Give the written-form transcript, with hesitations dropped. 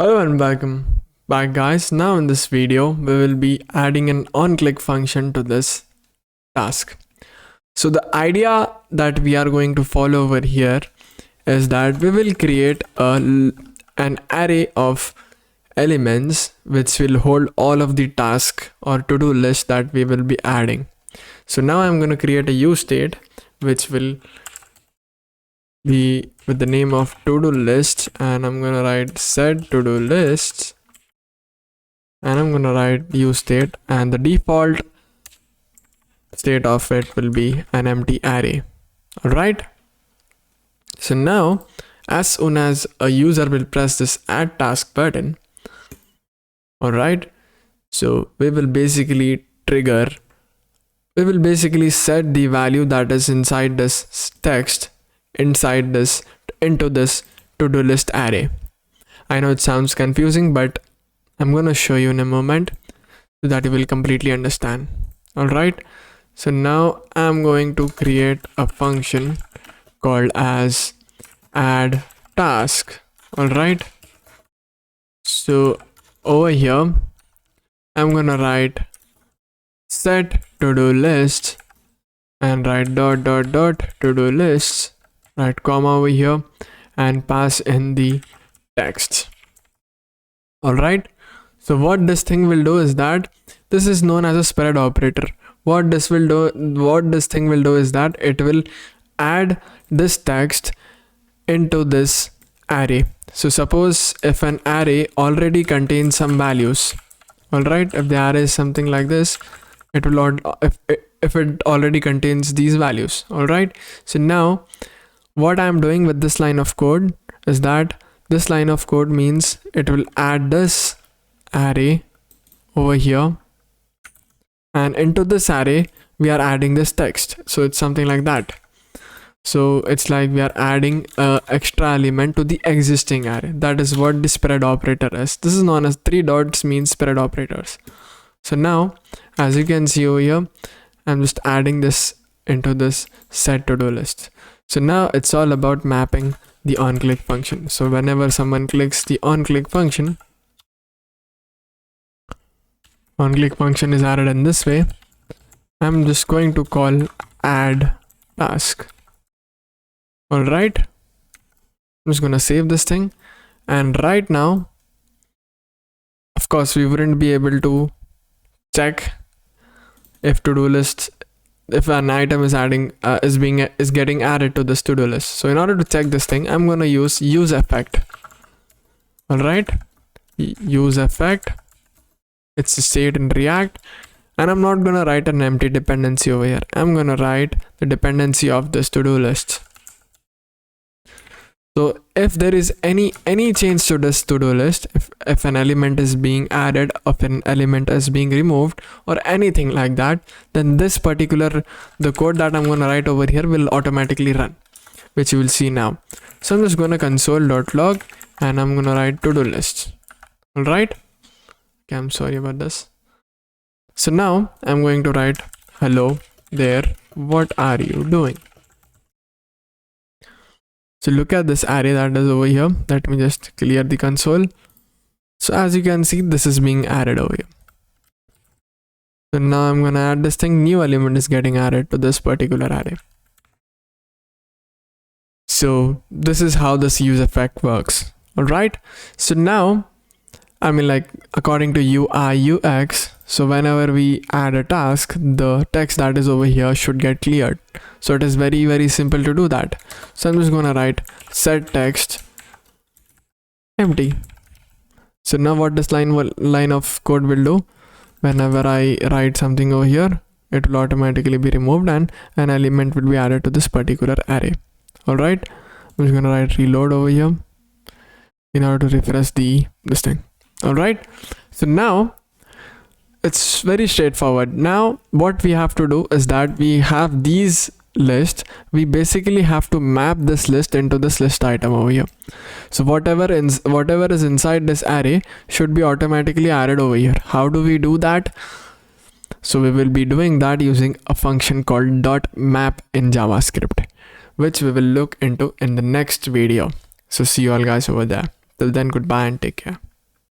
Hello and welcome back guys. Now in this video we will be adding an on-click function to this task. So the idea that we are going to follow over here is that we will create an array of elements which will hold all of the task or to-do list that we will be adding. So now I'm going to create a useState which will be with the name of to-do list, and I'm gonna write set to-do list, and I'm gonna write useState, and the default state of it will be an empty array. All right, so now as soon as a user will press this add task button, all right, so we will basically set the value that is inside this text into this to-do list array. I know it sounds confusing, but I'm going to show you in a moment so that you will completely understand. All right, so now I'm going to create a function called as add task. All right, so over here I'm going to write set to-do list and write dot to-do lists, write comma over here and pass in the text. All right, so what this thing will do is that this is known as a spread operator. What this thing will do is that it will add this text into this array. So suppose if an array already contains some values, all right, if the array is something like this, it will if it already contains these values. All right, so now what I'm doing with this line of code is that this line of code means it will add this array over here, and into this array we are adding this text. So it's something like that. So it's like we are adding an extra element to the existing array. That is what the spread operator is. This is known as 3 dots means spread operators. So now as you can see over here, I'm just adding this into this set to-do list. So now it's all about mapping the on-click function. So whenever someone clicks the on-click function is added in this way. I'm just going to call add task. All right, I'm just gonna save this thing, and right now of course we wouldn't be able to check if to-do list, if an item is getting added to this to-do list. So in order to check this thing, I'm going to use useEffect. All right, useEffect, it's a state in React, and I'm not going to write an empty dependency over here. I'm going to write the dependency of this to-do list. So if there is any change to this to-do list, if an element is being added, if an element is being removed or anything like that, then this particular, the code that I'm going to write over here will automatically run, which you will see now. So I'm just going to console.log and I'm going to write to-do list. All right, okay, I'm sorry about this. So now I'm going to write hello there, what are you doing? So look at this array that is over here. Let me just clear the console. So as you can see, this is being added over here. So now I'm gonna add this thing, new element is getting added to this particular array. So this is how this useEffect works. All right, so now I mean, like, according to UI UX, so whenever we add a task, the text that is over here should get cleared. So it is very simple to do that. So I'm just gonna write set text empty. So now what this line of code will do, whenever I write something over here, it will automatically be removed and an element will be added to this particular array. All right, I'm just gonna write reload over here in order to refresh this thing. All right, so now it's very straightforward. Now what we have to do is that we have these lists, we basically have to map this list into this list item over here. So whatever is inside this array should be automatically added over here. How do we do that? So we will be doing that using a function called .map in JavaScript, which we will look into in the next video. So see you all guys over there. Till then, goodbye and take care.